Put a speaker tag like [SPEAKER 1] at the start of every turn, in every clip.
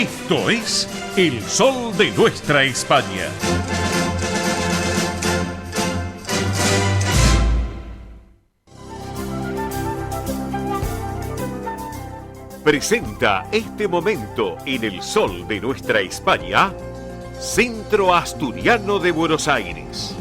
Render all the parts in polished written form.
[SPEAKER 1] Esto es El Sol de Nuestra España. Presenta este momento en El Sol de Nuestra España, Centro Asturiano de Buenos Aires.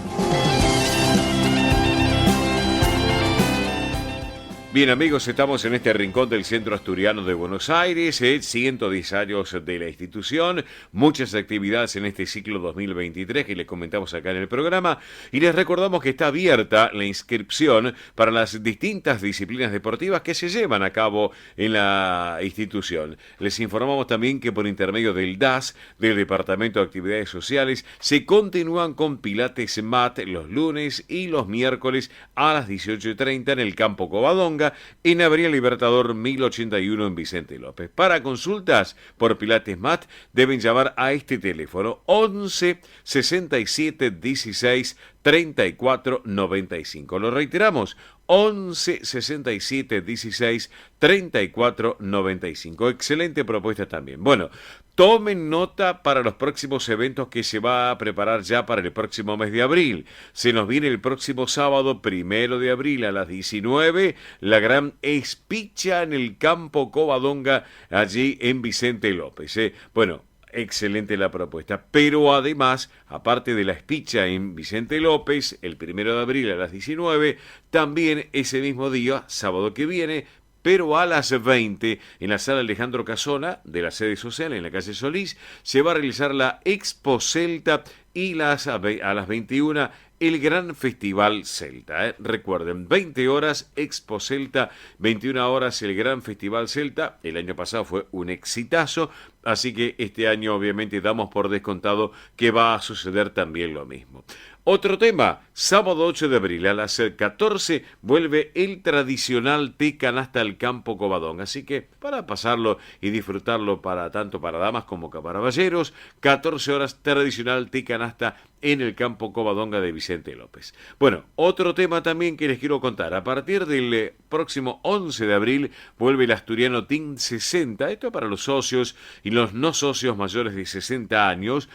[SPEAKER 1] Bien amigos, estamos en este rincón del Centro Asturiano de Buenos Aires, 110 años de la institución, muchas actividades en este ciclo 2023 que les comentamos acá en el programa y les recordamos que está abierta la inscripción para las distintas disciplinas deportivas que se llevan a cabo en la institución. Les informamos también que por intermedio del DAS, del Departamento de Actividades Sociales, se continúan con Pilates Mat los lunes y los miércoles a las 18:30 en el Campo Covadonga, en Avenida Libertador 1081 en Vicente López. Para consultas por Pilates Mat deben llamar a este teléfono 11 67 16 34 95. Lo reiteramos, 11 67 16 34 95. Excelente propuesta también. Bueno, tomen nota para los próximos eventos que se va a preparar ya para el próximo mes de abril. Se nos viene el próximo sábado 1 de abril a las 19, la gran espicha en el Campo Covadonga, allí en Vicente López. Bueno, excelente la propuesta, pero además, aparte de la espicha en Vicente López, el 1 de abril a las 19, también ese mismo día, sábado que viene, pero a las 20, en la sala Alejandro Casona, de la sede social, en la calle Solís, se va a realizar la Expo Celta y a las 21, el Gran Festival Celta. Recuerden, 20 horas Expo Celta, 21 horas el Gran Festival Celta. El año pasado fue un exitazo, así que este año obviamente damos por descontado que va a suceder también lo mismo. Otro tema, sábado 8 de abril a las 14 vuelve el tradicional té canasta al Campo Covadonga, así que para pasarlo y disfrutarlo tanto para damas como para caballeros, 14 horas tradicional té canasta en el Campo Covadonga de Vicente López. Bueno, otro tema también que les quiero contar, a partir del próximo 11 de abril vuelve el Asturiano Team 60, esto para los socios y los no socios mayores de 60 años,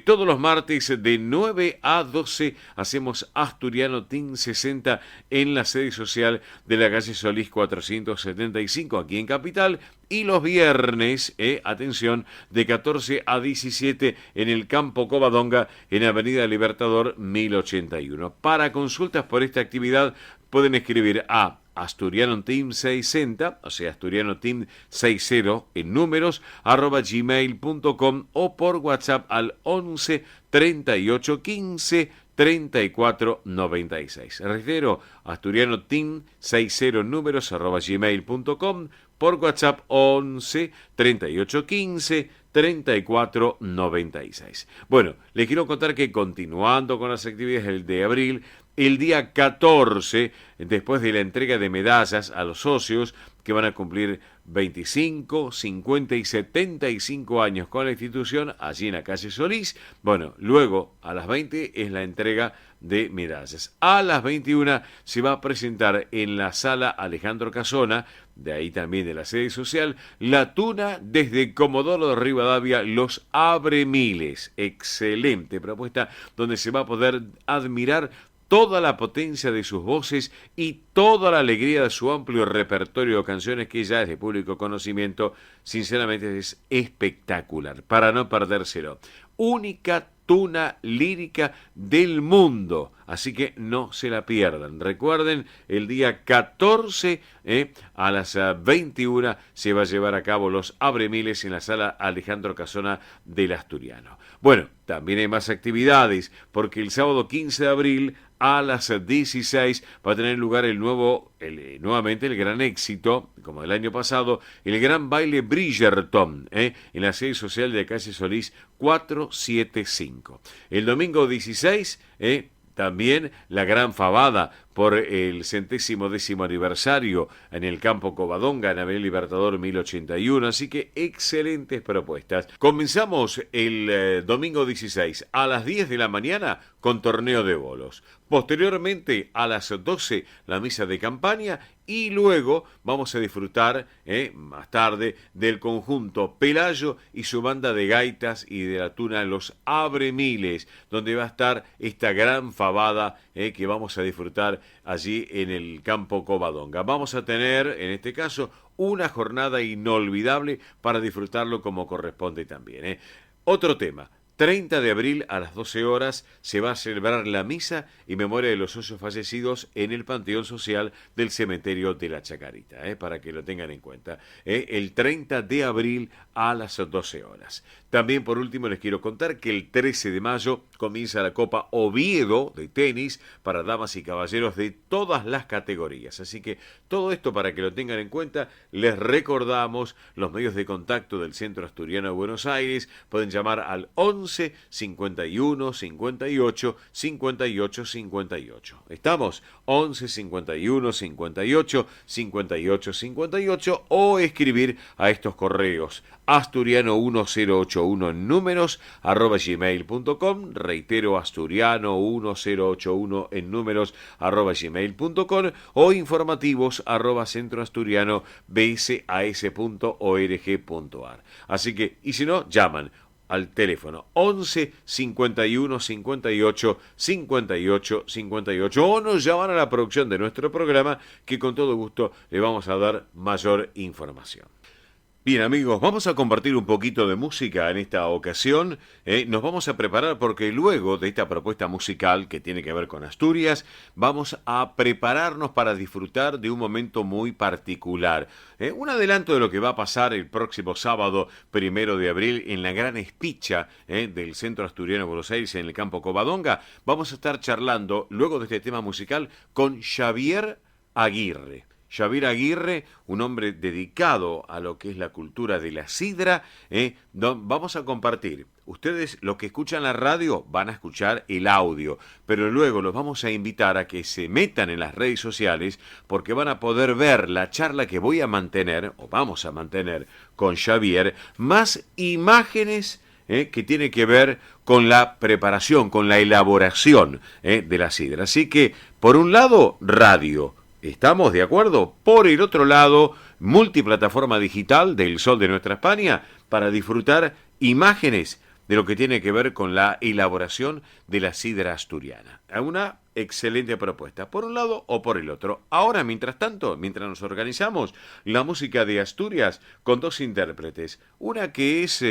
[SPEAKER 1] todos los martes de 9 a 12 hacemos Asturiano Team 60 en la sede social de la calle Solís 475 aquí en Capital, y los viernes, atención, de 14 a 17 en el Campo Covadonga en Avenida Libertador 1081. Para consultas por esta actividad pueden escribir a Asturiano Team 60, o sea, Asturiano Team 60 en números, @gmail.com o por WhatsApp al 11 38 15 34 96. Reitero, Asturiano Team 60 en números, @gmail.com, por WhatsApp 11 38 15 34 96. Bueno, les quiero contar que continuando con las actividades del de abril, el día 14, después de la entrega de medallas a los socios que van a cumplir 25, 50 y 75 años con la institución, allí en la calle Solís, bueno, luego a las 20 es la entrega de medallas. A las 21 se va a presentar en la sala Alejandro Casona, de ahí también de la sede social, la tuna desde Comodoro de Rivadavia, los Abremiles. Excelente propuesta, donde se va a poder admirar toda la potencia de sus voces y toda la alegría de su amplio repertorio de canciones, que ya es de público conocimiento. Sinceramente es espectacular, para no perdérselo. Única tuna lírica del mundo, así que no se la pierdan. Recuerden, el día 14 a las 21 se va a llevar a cabo los Abremiles en la sala Alejandro Casona del Asturiano. Bueno, también hay más actividades, porque el sábado 15 de abril a las 16 va a tener lugar nuevamente el gran éxito, como el año pasado, el gran baile Bridgerton, en la sede social de calle Solís 475. El domingo 16, también la gran fabada por el 110º aniversario en el campo Covadonga, en Avenida Libertador 1081, así que excelentes propuestas. Comenzamos el domingo 16 a las 10 de la mañana con torneo de bolos. Posteriormente, a las 12, la misa de campaña y luego vamos a disfrutar, más tarde, del conjunto Pelayo y su banda de gaitas y de la tuna Los Abremiles, donde va a estar esta gran fabada que vamos a disfrutar allí en el campo Covadonga. Vamos a tener, en este caso, una jornada inolvidable para disfrutarlo como corresponde también. Otro tema. 30 de abril a las 12 horas se va a celebrar la misa en memoria de los socios fallecidos en el Panteón Social del Cementerio de la Chacarita, para que lo tengan en cuenta. El 30 de abril a las 12 horas. También, por último, les quiero contar que el 13 de mayo comienza la Copa Oviedo de tenis para damas y caballeros de todas las categorías. Así que todo esto para que lo tengan en cuenta, les recordamos los medios de contacto del Centro Asturiano de Buenos Aires. Pueden llamar al 11 51 58 58 58. ¿Estamos? 11 51 58 58 58 o escribir a estos correos asturiano1081 en números @gmail.com. Reitero, asturiano1081 en números @gmail.com o informativos @centroasturiano.bsas.org.ar. Así que, y si no, llaman al teléfono 11 51 58 58 58 o nos llaman a la producción de nuestro programa, que con todo gusto le vamos a dar mayor información. Bien, amigos, vamos a compartir un poquito de música en esta ocasión. Nos vamos a preparar porque luego de esta propuesta musical que tiene que ver con Asturias, vamos a prepararnos para disfrutar de un momento muy particular. Un adelanto de lo que va a pasar el próximo sábado 1 de abril en la gran espicha del Centro Asturiano de Buenos Aires en el campo Covadonga. Vamos a estar charlando luego de este tema musical con Xavier Aguirre. Xavier Aguirre, un hombre dedicado a lo que es la cultura de la sidra. Vamos a compartir. Ustedes, los que escuchan la radio, van a escuchar el audio, pero luego los vamos a invitar a que se metan en las redes sociales porque van a poder ver la charla que voy a mantener, o vamos a mantener, con Xavier, más imágenes que tiene que ver con la preparación, con la elaboración de la sidra. Así que, por un lado, radio. ¿Estamos de acuerdo? Por el otro lado, multiplataforma digital del Sol de Nuestra España para disfrutar imágenes de lo que tiene que ver con la elaboración de la sidra asturiana. Una excelente propuesta, por un lado o por el otro. Ahora, mientras tanto, mientras nos organizamos, la música de Asturias con dos intérpretes. Una que es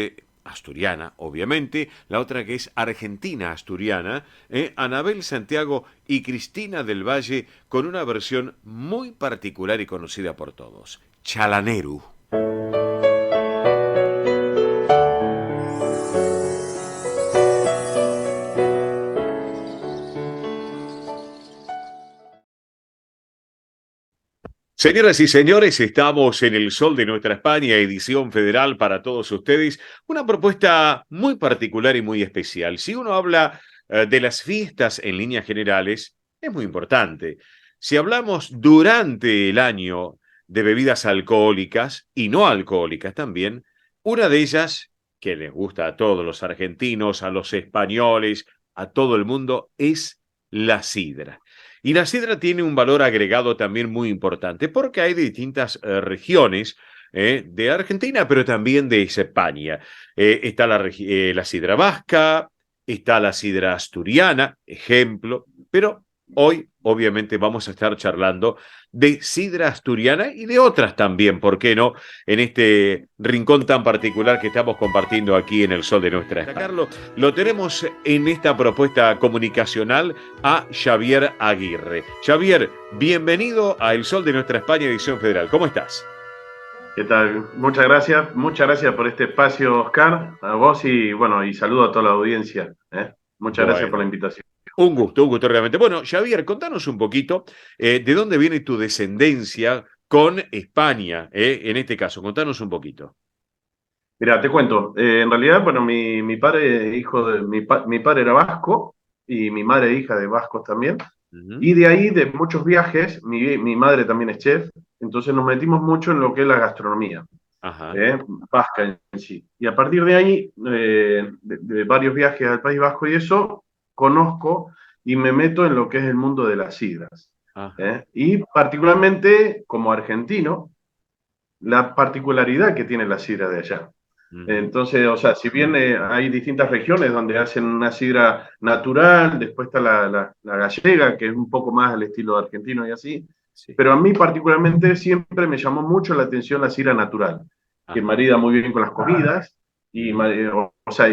[SPEAKER 1] asturiana, obviamente, la otra que es argentina asturiana, Anabel Santiago y Cristina del Valle, con una versión muy particular y conocida por todos, Chalaneru. Señoras y señores, estamos en el Sol de Nuestra España, edición federal para todos ustedes. Una propuesta muy particular y muy especial. Si uno habla de las fiestas en líneas generales, es muy importante. Si hablamos durante el año de bebidas alcohólicas y no alcohólicas también, una de ellas, que les gusta a todos los argentinos, a los españoles, a todo el mundo, es la sidra. Y la sidra tiene un valor agregado también muy importante porque hay de distintas regiones de Argentina, pero también de España. Está la sidra vasca, está la sidra asturiana, ejemplo, pero hoy obviamente vamos a estar charlando de sidra asturiana y de otras también, ¿por qué no? En este rincón tan particular que estamos compartiendo aquí en el Sol de Nuestra España. Carlos, lo tenemos en esta propuesta comunicacional a Xavier Aguirre. Xavier, bienvenido a El Sol de Nuestra España, edición federal. ¿Cómo estás?
[SPEAKER 2] ¿Qué tal? Muchas gracias por este espacio, Oscar, a vos y bueno, y saludo a toda la audiencia. Muchas gracias por la
[SPEAKER 1] Bueno,
[SPEAKER 2] invitación.
[SPEAKER 1] un gusto realmente. Bueno, Xavier, contanos un poquito de dónde viene tu descendencia con España, en este caso. Contanos un poquito.
[SPEAKER 2] Mira, te cuento, en realidad, bueno, mi padre, mi padre era vasco y mi madre hija de vascos también.
[SPEAKER 1] Ujú.
[SPEAKER 2] Y de ahí, de muchos viajes, mi madre también es chef, entonces nos metimos mucho en lo que es la gastronomía,
[SPEAKER 1] Ajá.
[SPEAKER 2] ¿eh? Vasca en sí. Y a partir de ahí, de varios viajes al País Vasco y eso, conozco y me meto en lo que es el mundo de las sidras.
[SPEAKER 1] Ajá.
[SPEAKER 2] ¿Eh? Y particularmente como argentino, la particularidad que tiene la sidra de allá.
[SPEAKER 1] Ujú.
[SPEAKER 2] Entonces, o sea, si bien hay distintas regiones donde hacen una sidra natural, después está la gallega, que es un poco más al estilo argentino y así,
[SPEAKER 1] Sí.
[SPEAKER 2] pero a mí particularmente siempre me llamó mucho la atención la sidra natural, que
[SPEAKER 1] Ajá.
[SPEAKER 2] marida muy bien con las comidas,
[SPEAKER 1] Ujú.
[SPEAKER 2] o sea,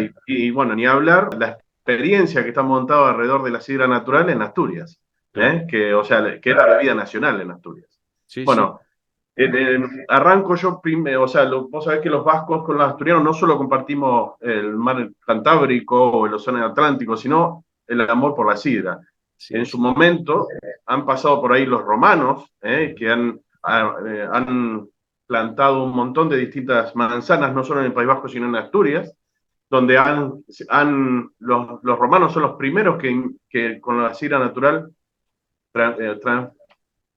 [SPEAKER 2] bueno, ni hablar la experiencia que está montada alrededor de la sidra natural en Asturias,
[SPEAKER 1] Claro.
[SPEAKER 2] que, o sea, que es la bebida nacional en Asturias.
[SPEAKER 1] Sí, sí.
[SPEAKER 2] Bueno, arranco yo primero, o sea, vos sabés que los vascos con los asturianos no solo compartimos el mar Cantábrico o el océano Atlántico, sino el amor por la sidra.
[SPEAKER 1] Sí,
[SPEAKER 2] En su
[SPEAKER 1] sí.
[SPEAKER 2] momento han pasado por ahí los romanos,
[SPEAKER 1] Ujú.
[SPEAKER 2] que han plantado un montón de distintas manzanas, no solo en el País Vasco, sino en Asturias, donde los romanos son los primeros que con la sidra natural tra- eh, tra-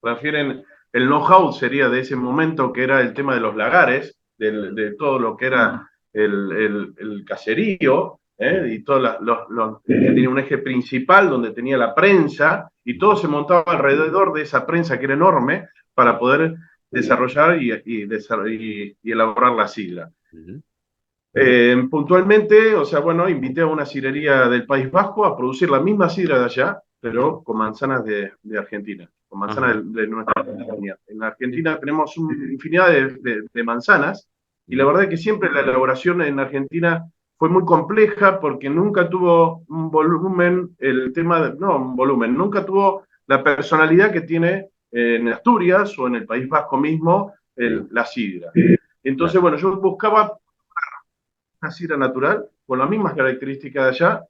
[SPEAKER 2] transfieren el know-how, sería de ese momento, que era el tema de los lagares, de todo lo que era el caserío,
[SPEAKER 1] Ujú.
[SPEAKER 2] y todo que tenía un eje principal donde tenía la prensa, y todo
[SPEAKER 1] Ujú.
[SPEAKER 2] se montaba alrededor de esa prensa que era enorme para poder desarrollar y elaborar la sidra.
[SPEAKER 1] Ujú.
[SPEAKER 2] Puntualmente, o sea, bueno, invité a una sidrería del País Vasco a producir la misma sidra de allá,
[SPEAKER 1] Ujú.
[SPEAKER 2] pero con manzanas de Argentina, con manzanas
[SPEAKER 1] Ajá.
[SPEAKER 2] de nuestra Argentina. En la
[SPEAKER 1] Sí.
[SPEAKER 2] Argentina tenemos una infinidad de manzanas, y la
[SPEAKER 1] Ujú.
[SPEAKER 2] verdad es que siempre la elaboración en Argentina fue muy compleja porque nunca tuvo un volumen, el tema de, no, un volumen, nunca tuvo la personalidad que tiene en Asturias o en el País Vasco mismo
[SPEAKER 1] Sí.
[SPEAKER 2] la sidra.
[SPEAKER 1] Claro.
[SPEAKER 2] Entonces, bueno, yo buscaba una sidra natural con las mismas características de allá,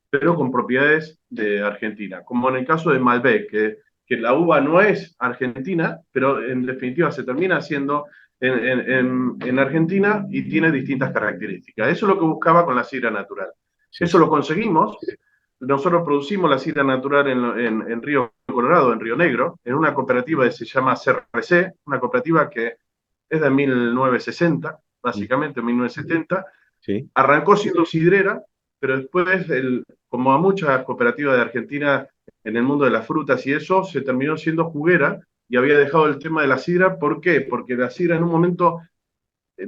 [SPEAKER 2] pero con propiedades de Argentina, como en el caso de Malbec, que la uva no es argentina, pero en definitiva se termina haciendo en Argentina y tiene distintas características. Eso es lo que buscaba con la sidra natural.
[SPEAKER 1] Sí,
[SPEAKER 2] Eso
[SPEAKER 1] sí.
[SPEAKER 2] lo conseguimos. Nosotros producimos la sidra natural en Río Colorado, en Río Negro, en una cooperativa que se llama CRC, una cooperativa que es de 1960,
[SPEAKER 1] Ujú.
[SPEAKER 2] básicamente 1970.
[SPEAKER 1] Sí.
[SPEAKER 2] Arrancó siendo sidrera, pero después, como a muchas cooperativas de Argentina en el mundo de las frutas y eso, se terminó siendo juguera y había dejado el tema de la sidra. ¿Por qué? Porque la sidra en un momento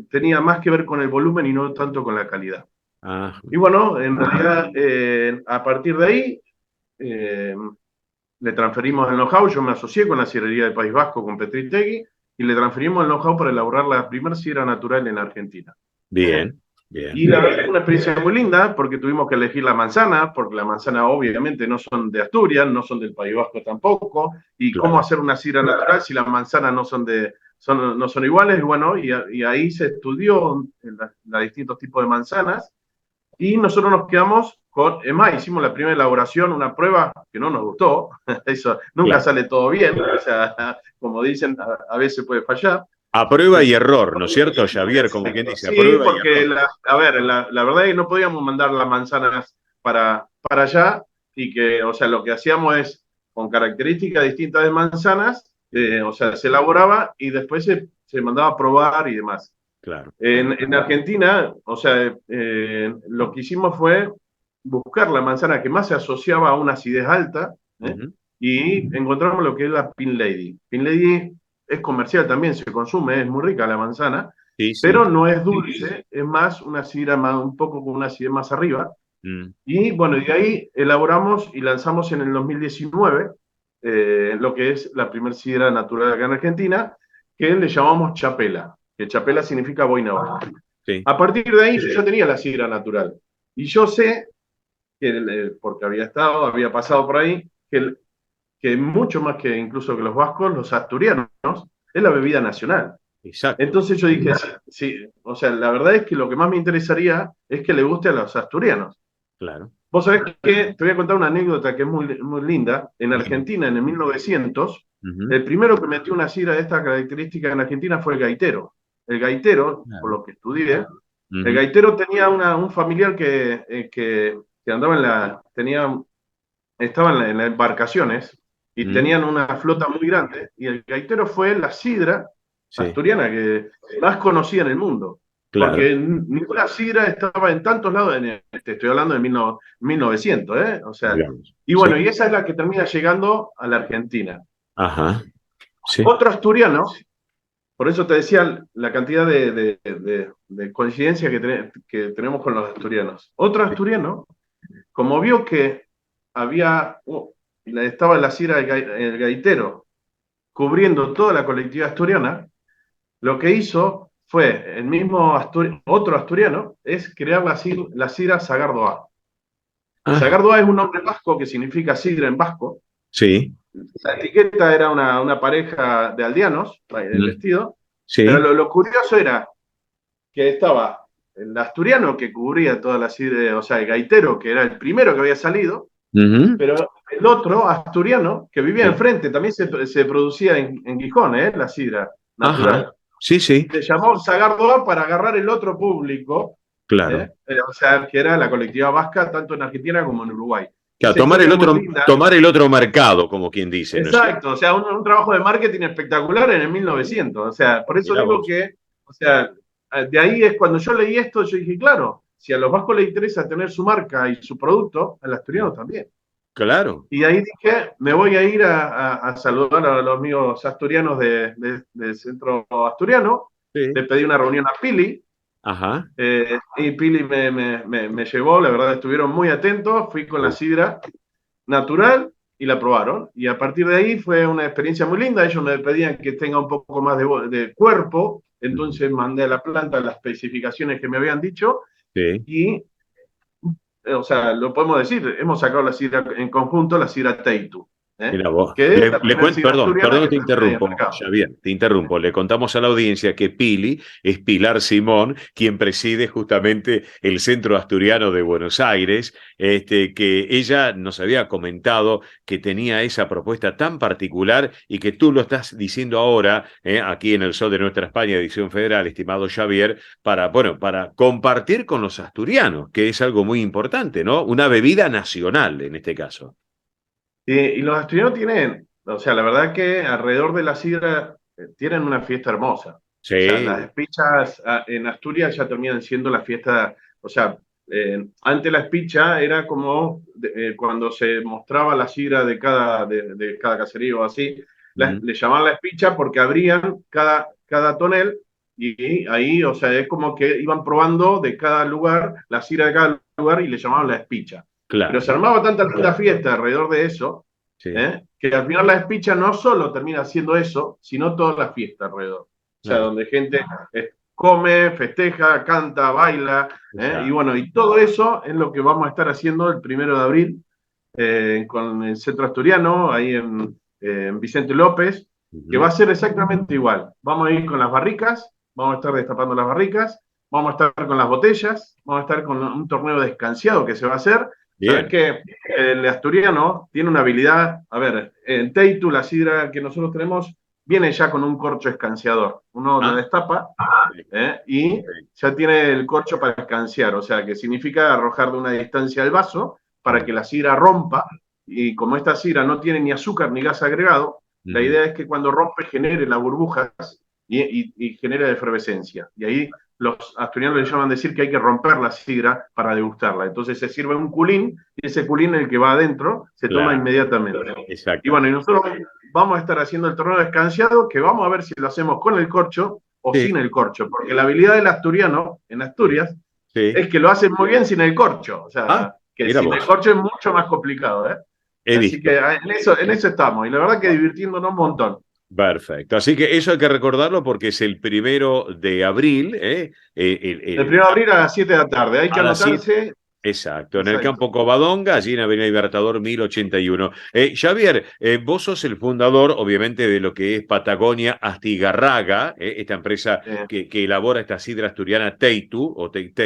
[SPEAKER 2] tenía más que ver con el volumen y no tanto con la calidad.
[SPEAKER 1] Ah,
[SPEAKER 2] Y bueno, en realidad, a partir de ahí, eh, le transferimos el know-how. Yo me asocié con la sidrería del País Vasco, con Petritegui, y le transferimos el know-how para elaborar la primera sidra natural en Argentina. ¿Eh?
[SPEAKER 1] bien, bien.
[SPEAKER 2] Y la verdad es una experiencia muy linda porque tuvimos que elegir la manzana, porque la manzana obviamente no son de Asturias, no son del País Vasco tampoco, y cómo
[SPEAKER 1] Claro.
[SPEAKER 2] hacer una sidra natural si las manzanas no son iguales. Bueno, y ahí se estudió distintos tipos de manzanas, y nosotros nos quedamos con, es más, hicimos la primera elaboración, una prueba que no nos gustó, eso nunca
[SPEAKER 1] Claro.
[SPEAKER 2] sale todo bien, o sea, como dicen, a veces puede fallar.
[SPEAKER 1] A prueba
[SPEAKER 2] Eh,
[SPEAKER 1] y error, ¿no es cierto, Javier? Como quien dice, a
[SPEAKER 2] Sí,
[SPEAKER 1] prueba y
[SPEAKER 2] porque
[SPEAKER 1] error.
[SPEAKER 2] a ver, la verdad es que no podíamos mandar las manzanas para allá, y que, o sea, lo que hacíamos es, con características distintas de manzanas,
[SPEAKER 1] Sí,
[SPEAKER 2] o sea, se elaboraba y después se mandaba a probar y demás.
[SPEAKER 1] claro.
[SPEAKER 2] En Argentina, o sea, lo que hicimos fue buscar la manzana que más se asociaba a una acidez alta, ¿eh?
[SPEAKER 1] Ujú.
[SPEAKER 2] Y encontramos lo que es la Pin Lady. Pin Lady es comercial también, se consume, es muy rica la manzana,
[SPEAKER 1] Sí, sí.
[SPEAKER 2] pero no es dulce, es más una sidra un poco con una acidez más arriba.
[SPEAKER 1] Mm.
[SPEAKER 2] Y bueno, de ahí elaboramos y lanzamos en el 2019 lo que es la primer sidra natural acá en Argentina, que le llamamos chapela, que chapela significa boina baja.
[SPEAKER 1] Sí.
[SPEAKER 2] A partir de ahí yo ya tenía la sidra natural. Y yo sé, porque había pasado por ahí, que mucho más que incluso que los vascos, los asturianos, es la bebida nacional.
[SPEAKER 1] Exacto.
[SPEAKER 2] Entonces yo dije, sí, sí, o sea, la verdad es que lo que más me interesaría es que le guste a los asturianos.
[SPEAKER 1] Claro.
[SPEAKER 2] Vos sabés que te voy a contar una anécdota que es muy, muy linda. En
[SPEAKER 1] Dime.
[SPEAKER 2] Argentina, en el 1900,
[SPEAKER 1] Ujú.
[SPEAKER 2] el primero que metió una sidra de esta característica en Argentina fue el gaitero. El gaitero, por
[SPEAKER 1] Claro.
[SPEAKER 2] lo que estudié, el
[SPEAKER 1] Ujú.
[SPEAKER 2] gaitero tenía un familiar que andaba estaba en las embarcaciones, y
[SPEAKER 1] Mm,
[SPEAKER 2] tenían una flota muy grande, y el gaitero fue la sidra
[SPEAKER 1] sí,
[SPEAKER 2] asturiana que más conocida en el mundo,
[SPEAKER 1] claro.
[SPEAKER 2] porque ninguna sidra estaba en tantos lados, te estoy hablando de 1900, ¿eh? O sea,
[SPEAKER 1] Digamos.
[SPEAKER 2] y
[SPEAKER 1] Sí.
[SPEAKER 2] bueno, y esa es la que termina llegando a la Argentina.
[SPEAKER 1] Ajá. Sí.
[SPEAKER 2] Otro asturiano, por eso te decía la cantidad de coincidencias que tenemos con los asturianos. Otro asturiano, como vio que había, estaba la sidra el gaitero cubriendo toda la colectividad asturiana, lo que hizo fue el mismo otro asturiano, es crear la sidra Sagardoa.
[SPEAKER 1] Ah,
[SPEAKER 2] Sagardoa es un nombre vasco que significa sidra en vasco.
[SPEAKER 1] sí.
[SPEAKER 2] La etiqueta era una pareja de aldeanos, el
[SPEAKER 1] Mm,
[SPEAKER 2] vestido, pero
[SPEAKER 1] sí.
[SPEAKER 2] lo curioso era que estaba el asturiano que cubría toda la sidra, o sea, el gaitero, que era el primero que había salido,
[SPEAKER 1] Ujú,
[SPEAKER 2] pero el otro asturiano que vivía
[SPEAKER 1] sí.
[SPEAKER 2] enfrente, también se producía en Gijón, la sidra
[SPEAKER 1] Ajá.
[SPEAKER 2] natural.
[SPEAKER 1] Sí, sí.
[SPEAKER 2] Se llamó Sagardoa para agarrar el otro público,
[SPEAKER 1] Claro.
[SPEAKER 2] o sea, que era la colectividad vasca, tanto en Argentina como en Uruguay.
[SPEAKER 1] Claro,
[SPEAKER 2] Esa historia es muy linda.
[SPEAKER 1] tomar el otro mercado, como quien dice, ¿no es cierto?
[SPEAKER 2] Exacto, o sea, un trabajo de marketing espectacular en el 1900. O sea, por eso
[SPEAKER 1] Mirá
[SPEAKER 2] digo
[SPEAKER 1] vos.
[SPEAKER 2] que, o sea, de ahí es cuando yo leí esto, yo dije, claro, si a los vascos les interesa tener su marca y su producto, al asturiano también.
[SPEAKER 1] Claro.
[SPEAKER 2] Y ahí dije, me voy a ir a saludar a los amigos asturianos del centro asturiano.
[SPEAKER 1] Sí.
[SPEAKER 2] Le pedí una reunión a Pili,
[SPEAKER 1] Ajá.
[SPEAKER 2] y Pili me llevó, la verdad estuvieron muy atentos, fui con la
[SPEAKER 1] Uh,
[SPEAKER 2] sidra natural y la probaron. Y a partir de ahí fue una experiencia muy linda. Ellos me pedían que tenga un poco más de cuerpo,
[SPEAKER 1] ujú,
[SPEAKER 2] entonces mandé a la planta las especificaciones que me habían dicho
[SPEAKER 1] sí.
[SPEAKER 2] y, o sea, lo podemos decir, hemos sacado la sidra en conjunto, la sidra Teitu,
[SPEAKER 1] Mira vos.
[SPEAKER 2] que es la primera sidra asturiana
[SPEAKER 1] Perdón que
[SPEAKER 2] que
[SPEAKER 1] te
[SPEAKER 2] está en el
[SPEAKER 1] interrumpo,
[SPEAKER 2] mercado.
[SPEAKER 1] Xavier, te interrumpo. Le contamos a la audiencia que Pili es Pilar Simón, quien preside justamente el Centro Asturiano de Buenos Aires, que ella nos había comentado que tenía esa propuesta tan particular y que tú lo estás diciendo ahora, aquí en el Sol de Nuestra España, edición federal, estimado Xavier, para, bueno, para compartir con los asturianos, que es algo muy importante, ¿no? Una bebida nacional en este caso.
[SPEAKER 2] Y los asturianos tienen, o sea, la verdad que alrededor de la sidra tienen una fiesta hermosa. O sea, las
[SPEAKER 1] Sí.
[SPEAKER 2] espichas en Asturias ya terminan siendo la fiesta, o sea, antes la espicha era como cuando se mostraba la sidra de cada caserío o así,
[SPEAKER 1] Mm,
[SPEAKER 2] le llamaban la espicha porque abrían cada tonel y ahí, o sea, es como que iban probando de cada lugar, la sidra de cada lugar y le llamaban la espicha. Pero se
[SPEAKER 1] claro.
[SPEAKER 2] armaba tanta la fiesta alrededor de eso,
[SPEAKER 1] Sí.
[SPEAKER 2] que al final la espicha no solo termina siendo eso, sino toda la fiesta alrededor. O sea,
[SPEAKER 1] Ah,
[SPEAKER 2] donde gente come, festeja, canta, baila, y
[SPEAKER 1] exacto.
[SPEAKER 2] bueno, y todo eso es lo que vamos a estar haciendo el 1 de abril con el Centro Asturiano, ahí en Vicente López, que va
[SPEAKER 1] Ujú.
[SPEAKER 2] a ser exactamente igual. Vamos a ir con las barricas, vamos a estar destapando las barricas, vamos a estar con las botellas, vamos a estar con un torneo de escanciado que se va a hacer. Sabes
[SPEAKER 1] Bien.
[SPEAKER 2] que el asturiano tiene una habilidad, a ver, en Teitu, la sidra que nosotros tenemos, viene ya con un corcho escanciador. Uno la
[SPEAKER 1] Ah,
[SPEAKER 2] destapa
[SPEAKER 1] sí,
[SPEAKER 2] y
[SPEAKER 1] sí.
[SPEAKER 2] ya tiene el corcho para escanciar, o sea, que significa arrojar de una distancia el vaso para
[SPEAKER 1] Mm,
[SPEAKER 2] que la sidra rompa, y como esta sidra no tiene ni azúcar ni gas agregado, la
[SPEAKER 1] ujú.
[SPEAKER 2] idea es que cuando rompe genere las burbujas y genere efervescencia. Y ahí los asturianos le llaman decir que hay que romper la sidra para degustarla. Entonces se sirve un culín y ese culín, el que va adentro, se toma
[SPEAKER 1] Claro,
[SPEAKER 2] inmediatamente. Y bueno, y
[SPEAKER 1] exactamente.
[SPEAKER 2] nosotros vamos a estar haciendo el torneo de escanciado, que vamos a ver si lo hacemos con el corcho o
[SPEAKER 1] Sí,
[SPEAKER 2] sin el corcho, porque la habilidad del asturiano en
[SPEAKER 1] sí,
[SPEAKER 2] Asturias
[SPEAKER 1] sí.
[SPEAKER 2] es que lo hacen muy bien sin el corcho. O
[SPEAKER 1] Ah,
[SPEAKER 2] sea, que
[SPEAKER 1] mira
[SPEAKER 2] sin el
[SPEAKER 1] vos.
[SPEAKER 2] corcho es mucho más complicado, ¿eh?
[SPEAKER 1] He
[SPEAKER 2] Así que
[SPEAKER 1] visto.
[SPEAKER 2] en eso estamos. Y la verdad que divirtiéndonos un montón.
[SPEAKER 1] Perfecto. Así que eso hay que recordarlo porque es el 1 de abril,
[SPEAKER 2] El 1 de abril a las 7 de la tarde. Hay que
[SPEAKER 1] a las 7.
[SPEAKER 2] anotarse.
[SPEAKER 1] Exacto, en el
[SPEAKER 2] Exacto.
[SPEAKER 1] campo Covadonga, allí en Avenida Libertador 1081. Xavier, vos sos el fundador, obviamente, de lo que es Patagonia Astigarraga, esta empresa
[SPEAKER 2] Eh,
[SPEAKER 1] que elabora esta sidra asturiana Teitu, o Teitu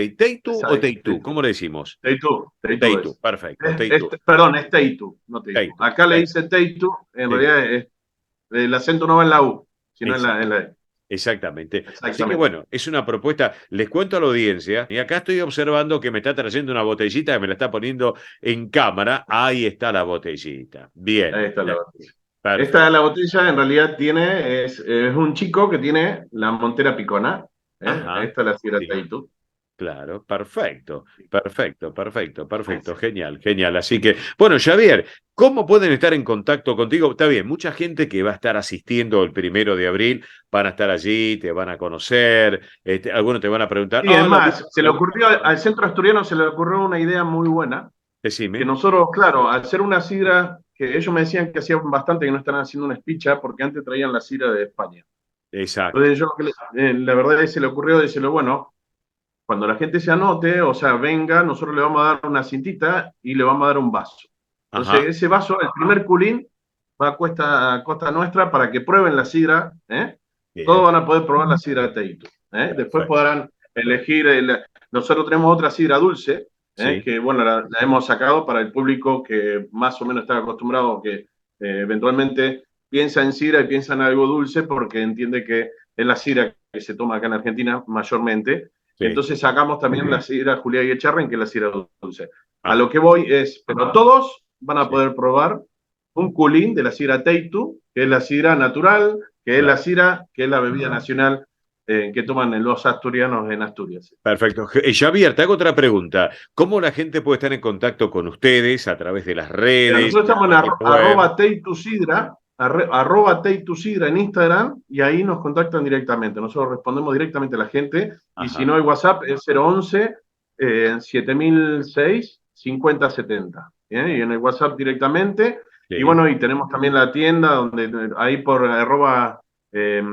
[SPEAKER 1] o Teitu, ¿cómo le decimos?
[SPEAKER 2] Teitu
[SPEAKER 1] Teitu,
[SPEAKER 2] es.
[SPEAKER 1] perfecto, Teitu,
[SPEAKER 2] Perdón, es Teitu, no Teitu.
[SPEAKER 1] Teitu,
[SPEAKER 2] Acá le
[SPEAKER 1] Teitu.
[SPEAKER 2] dicen Teitu, en
[SPEAKER 1] Sí,
[SPEAKER 2] realidad el acento no va en la U, sino en la,
[SPEAKER 1] exacto.
[SPEAKER 2] en la E.
[SPEAKER 1] Exactamente. Así que
[SPEAKER 2] Exactamente.
[SPEAKER 1] bueno, es una propuesta. Les cuento a la audiencia, y acá estoy observando que me está trayendo una botellita que me la está poniendo en cámara. Ahí está la botellita. Bien.
[SPEAKER 2] Ahí está la botella. Esta
[SPEAKER 1] Perfecto.
[SPEAKER 2] la botella en realidad es un chico que tiene la Montera Picona.
[SPEAKER 1] Ajá.
[SPEAKER 2] Esta es la Sidra
[SPEAKER 1] Sí.
[SPEAKER 2] Tahitú.
[SPEAKER 1] Claro, perfecto, perfecto, perfecto, perfecto, genial, genial. Así que, bueno, Javier, ¿cómo pueden estar en contacto contigo? Está bien, mucha gente que va a estar asistiendo el 1 de abril van a estar allí, te van a conocer, algunos te van a preguntar,
[SPEAKER 2] Sí, es
[SPEAKER 1] la
[SPEAKER 2] más, se le
[SPEAKER 1] la
[SPEAKER 2] ocurrió al centro asturiano, se le ocurrió una idea muy buena, que
[SPEAKER 1] decime,
[SPEAKER 2] nosotros, claro, al ser una sidra, que ellos me decían que hacían bastante que no están haciendo una espicha, porque antes traían la sidra de España.
[SPEAKER 1] exacto,
[SPEAKER 2] Entonces yo, la verdad es que se le ocurrió decirle, bueno, cuando la gente se anote, o sea, venga, nosotros le vamos a dar una cintita y le vamos a dar un vaso. Entonces,
[SPEAKER 1] ajá,
[SPEAKER 2] ese vaso, el primer culín, va a costa nuestra para que prueben la sidra, ¿eh? Todos
[SPEAKER 1] bien,
[SPEAKER 2] van a poder probar la sidra Teito, ¿eh? Después
[SPEAKER 1] perfecto,
[SPEAKER 2] podrán elegir, nosotros tenemos otra sidra dulce,
[SPEAKER 1] sí,
[SPEAKER 2] que bueno, la hemos sacado para el público que más o menos está acostumbrado, que eventualmente piensa en sidra y piensa en algo dulce porque entiende que es la sidra que se toma acá en Argentina mayormente.
[SPEAKER 1] sí,
[SPEAKER 2] Entonces sacamos también la sidra Juliá y Echarren, que es la sidra dulce. A
[SPEAKER 1] ah,
[SPEAKER 2] lo que voy es, pero todos van a
[SPEAKER 1] sí,
[SPEAKER 2] poder probar un culín de la sidra Teitu, que es la sidra natural, que es la
[SPEAKER 1] claro.
[SPEAKER 2] sidra, que es la bebida nacional que toman los asturianos en Asturias.
[SPEAKER 1] Perfecto. Javier, te hago otra pregunta. ¿Cómo la gente puede estar en contacto con ustedes a través de las
[SPEAKER 2] Mira,
[SPEAKER 1] redes,
[SPEAKER 2] nosotros estamos en
[SPEAKER 1] página web?
[SPEAKER 2] arroba Teitu Sidra en Instagram y ahí nos contactan directamente. Nosotros respondemos directamente a la gente y si
[SPEAKER 1] Ajá.
[SPEAKER 2] no el WhatsApp es 011 7006 5070. ¿Bien? Y en el WhatsApp directamente. Y
[SPEAKER 1] Sí.
[SPEAKER 2] bueno, y tenemos también la tienda donde ahí por arroba eh,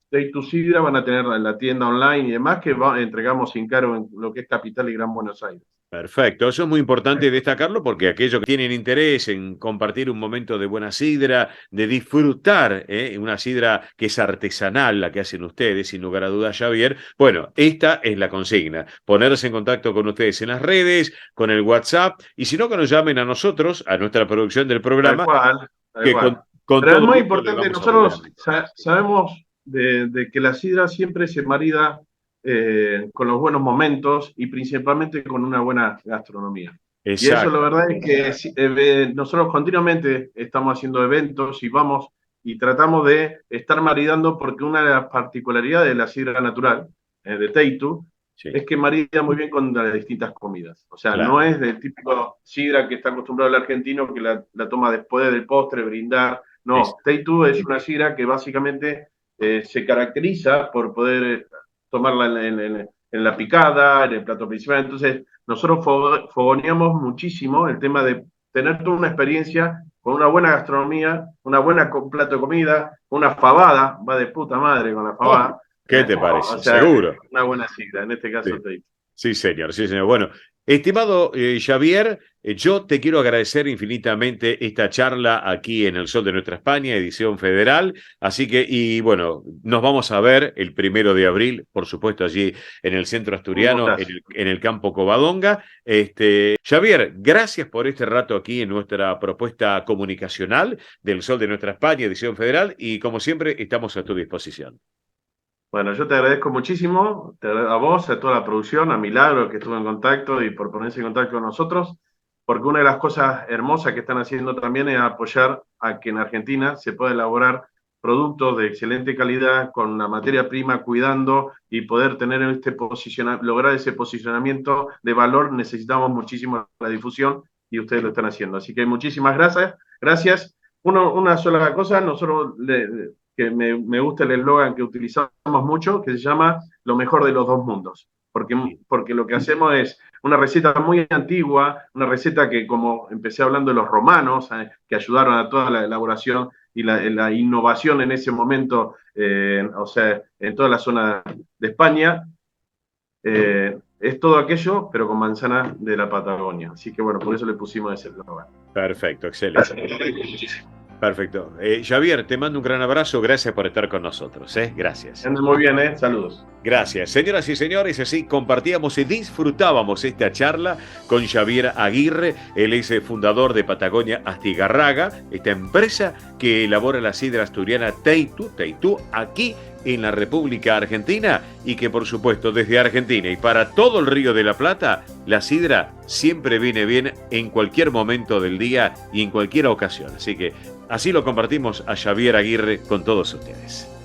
[SPEAKER 2] Teitu Sidra van a tener la tienda online y demás que entregamos sin cargo en lo que es Capital y Gran Buenos Aires.
[SPEAKER 1] Perfecto, eso es muy importante destacarlo porque aquellos que tienen interés en compartir un momento de buena sidra, de disfrutar una sidra que es artesanal, la que hacen ustedes, sin lugar a dudas, Javier, bueno, esta es la consigna, ponerse en contacto con ustedes en las redes, con el WhatsApp, y si no, que nos llamen a nosotros, a nuestra producción del
[SPEAKER 2] Tal
[SPEAKER 1] programa,
[SPEAKER 2] cual, tal
[SPEAKER 1] que
[SPEAKER 2] cual.
[SPEAKER 1] con
[SPEAKER 2] Pero es
[SPEAKER 1] todo
[SPEAKER 2] muy
[SPEAKER 1] gusto le
[SPEAKER 2] importante,
[SPEAKER 1] vamos a brindar.
[SPEAKER 2] nosotros sabemos de que la sidra siempre se marida con los buenos momentos y principalmente con una buena gastronomía. Y eso la
[SPEAKER 1] Exacto,
[SPEAKER 2] verdad es que nosotros continuamente estamos haciendo eventos y vamos y tratamos de estar maridando porque una de las particularidades de la sidra natural, de Teitu,
[SPEAKER 1] sí,
[SPEAKER 2] es que marida muy bien con las distintas comidas. O sea, no
[SPEAKER 1] claro,
[SPEAKER 2] es del típico sidra que está acostumbrado el argentino que la toma después del postre, brindar.
[SPEAKER 1] es,
[SPEAKER 2] No, Teitu es una sidra que básicamente se caracteriza por poder tomarla en la picada, en el plato principal. Entonces, nosotros fogoneamos muchísimo el tema de tener toda una experiencia con una buena gastronomía, una buena plato de comida, una fabada, va de puta madre con la
[SPEAKER 1] oh,
[SPEAKER 2] fabada.
[SPEAKER 1] ¿qué te
[SPEAKER 2] O
[SPEAKER 1] parece?
[SPEAKER 2] sea,
[SPEAKER 1] Seguro.
[SPEAKER 2] una buena sidra, en este
[SPEAKER 1] Sí.
[SPEAKER 2] caso Teitu.
[SPEAKER 1] Sí, señor, sí, señor. Bueno, estimado Javier, yo te quiero agradecer infinitamente esta charla aquí en El Sol de Nuestra España, edición federal. Así que, y bueno, nos vamos a ver el 1 de abril, por supuesto, allí en el centro
[SPEAKER 2] Un
[SPEAKER 1] asturiano,
[SPEAKER 2] gustazo.
[SPEAKER 1] en el campo Covadonga. Javier, gracias por este rato aquí en nuestra propuesta comunicacional del Sol de Nuestra España, edición federal, y como siempre, estamos a tu disposición.
[SPEAKER 2] Bueno, yo te agradezco muchísimo, a vos, a toda la producción, a Milagro que estuvo en contacto y por ponerse en contacto con nosotros, porque una de las cosas hermosas que están haciendo también es apoyar a que en Argentina se pueda elaborar productos de excelente calidad con la materia prima cuidando y poder tener lograr ese posicionamiento de valor. Necesitamos muchísimo la difusión y ustedes lo están haciendo. Así que muchísimas gracias. Gracias. Una sola cosa, nosotros que me gusta el eslogan que utilizamos mucho, que se llama lo mejor de los dos mundos, porque lo que hacemos es una receta muy antigua, una receta que como empecé hablando de los romanos, que ayudaron a toda la elaboración y la innovación en ese momento, o sea, en toda la zona de España, es todo aquello, pero con manzana de la Patagonia. Así que bueno, por eso le pusimos ese eslogan.
[SPEAKER 1] Perfecto, excelente. Perfecto. Javier, te mando un gran abrazo. Gracias por estar con nosotros. Gracias.
[SPEAKER 2] Anden muy bien, saludos.
[SPEAKER 1] Gracias. Señoras y señores, así compartíamos y disfrutábamos esta charla con Javier Aguirre. Él es fundador de Patagonia Astigarraga, esta empresa que elabora la sidra asturiana Teitu, aquí en la República Argentina y que por supuesto desde Argentina y para todo el Río de la Plata, la sidra siempre viene bien en cualquier momento del día y en cualquier ocasión. Así que así lo compartimos a Xavier Aguirre con todos ustedes.